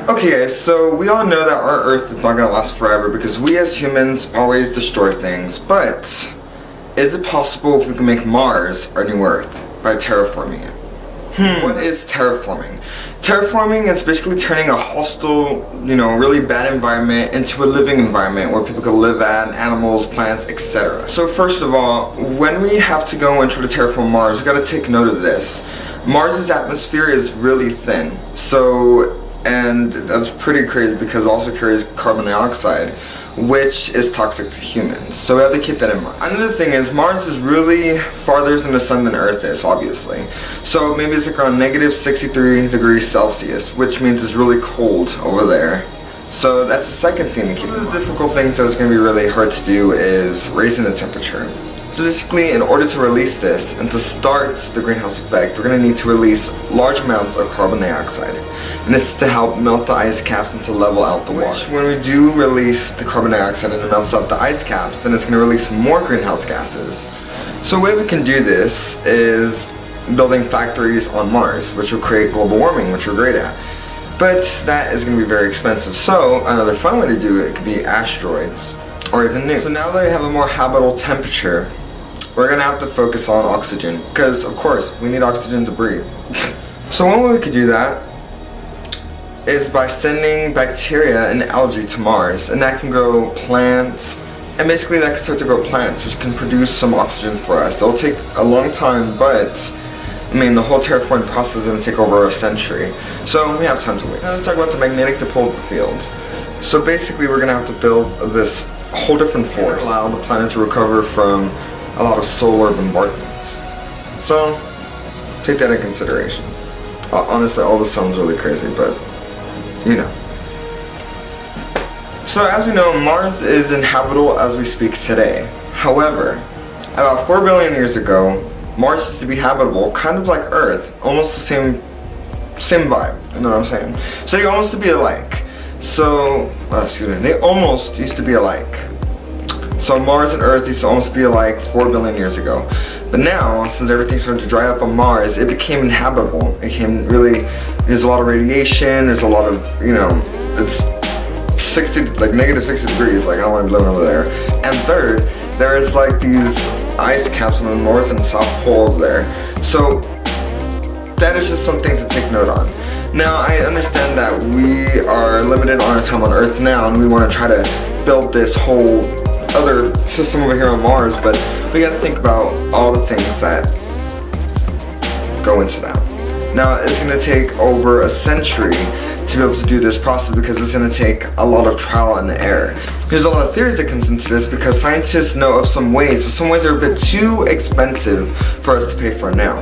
Okay guys, so we all know that our Earth is not going to last forever because we as humans always destroy things, but is it possible if we can make Mars our new Earth by terraforming it? What is terraforming? Terraforming is basically turning a hostile, really bad environment into a living environment where people can live at, animals, plants, etc. So first of all, when we have to go and try to terraform Mars, we got to take note of this. Mars's atmosphere is really thin, and that's pretty crazy because it also carries carbon dioxide, which is toxic to humans. So we have to keep that in mind. Another thing is Mars is really farther from the sun than Earth is, obviously. So maybe it's like around negative 63 degrees Celsius, which means it's really cold over there. So that's the second thing to keep in mind. One of the difficult things that's going to be really hard to do is raising the temperature. So basically, in order to release this and to start the greenhouse effect, we're going to need to release large amounts of carbon dioxide. And this is to help melt the ice caps and to level out the water. Which, when we do release the carbon dioxide and it melts up the ice caps, then it's going to release more greenhouse gases. So the way we can do this is building factories on Mars, which will create global warming, which we're great at. But that is going to be very expensive. So another fun way to do it could be asteroids or even nukes. So now that we have a more habitable temperature, we're going to have to focus on oxygen, because of course we need oxygen to breathe. So one way we could do that is by sending bacteria and algae to Mars, and that can grow plants, and basically that can start to grow plants which can produce some oxygen for us. It'll take a long time, but the whole terraforming process is going to take over a century, so we have time to wait. Now let's talk about the magnetic dipole field. So basically we're going to have to build this whole different force, allow the planet to recover from a lot of solar bombardment. So take that in consideration. Honestly, all this sounds really crazy, but So as we know, Mars is inhabitable as we speak today. However, about 4 billion years ago, Mars used to be habitable, kind of like Earth, almost the same vibe, you know what I'm saying? So they almost used to be alike. They almost used to be alike. So Mars and Earth used to almost be alike 4 billion years ago. But now, since everything started to dry up on Mars, it became inhabitable. There's a lot of radiation, there's a lot of, it's negative 60 degrees, I don't want to be living over there. And third, there's these ice caps on the north and south pole over there. So that is just some things to take note on. Now, I understand that we are limited on our time on Earth now, and we want to try to build this whole other system over here on Mars, but we got to think about all the things that go into that. Now, it's going to take over a century to be able to do this process because it's going to take a lot of trial and error. There's a lot of theories that comes into this because scientists know of some ways, but some ways are a bit too expensive for us to pay for now.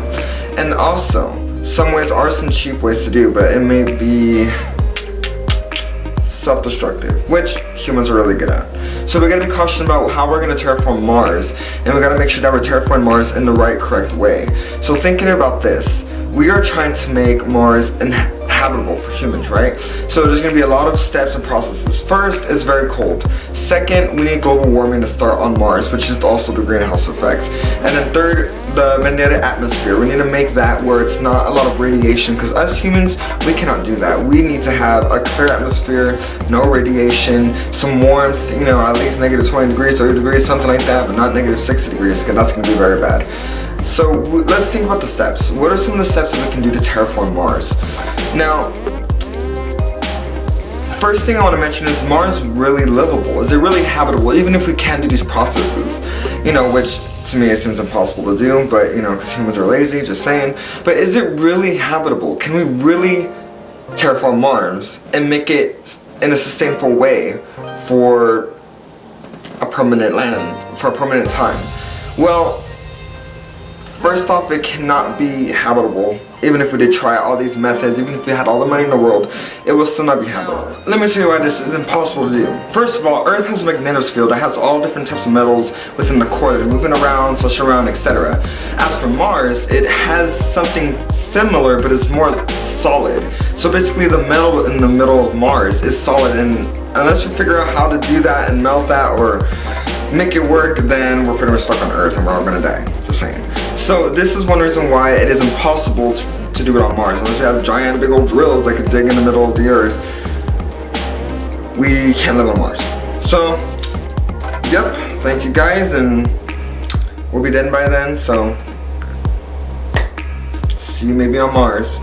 And also, some ways are some cheap ways to do, but it may be self-destructive, which humans are really good at. So we gotta be cautious about how we're gonna terraform Mars, and we gotta make sure that we're terraforming Mars in the right, correct way. So thinking about this, we are trying to make Mars inhabitable for humans, right? So there's going to be a lot of steps and processes. First, it's very cold. Second, we need global warming to start on Mars, which is also the greenhouse effect. And then third, the magnetic atmosphere. We need to make that where it's not a lot of radiation, because us humans, we cannot do that. We need to have a clear atmosphere, no radiation, some warmth, at least negative 20 degrees, 30 degrees, something like that, but not negative 60 degrees, because that's going to be very bad. So let's think about the steps. What are some of the steps that we can do to terraform Mars? Now, first thing I want to mention is Mars really livable? Is it really habitable, even if we can do these processes? Which to me it seems impossible to do, but because humans are lazy, just saying. But is it really habitable? Can we really terraform Mars and make it in a sustainable way for a permanent land, for a permanent time? Well, first off, it cannot be habitable. Even if we did try all these methods, even if we had all the money in the world, it will still not be habitable. Let me tell you why this is impossible to do. First of all, Earth has a magnetosphere that has all different types of metals within the core that are moving around, slush around, etc. As for Mars, it has something similar, but it's more solid. So basically, the metal in the middle of Mars is solid, and unless we figure out how to do that and melt that or make it work, then we're pretty much stuck on Earth and we're all gonna die. Just saying. So this is one reason why it is impossible to do it on Mars, unless we have giant big old drills that could dig in the middle of the Earth. we can't live on Mars. So, yep, thank you guys, and we'll be dead by then, so see you maybe on Mars.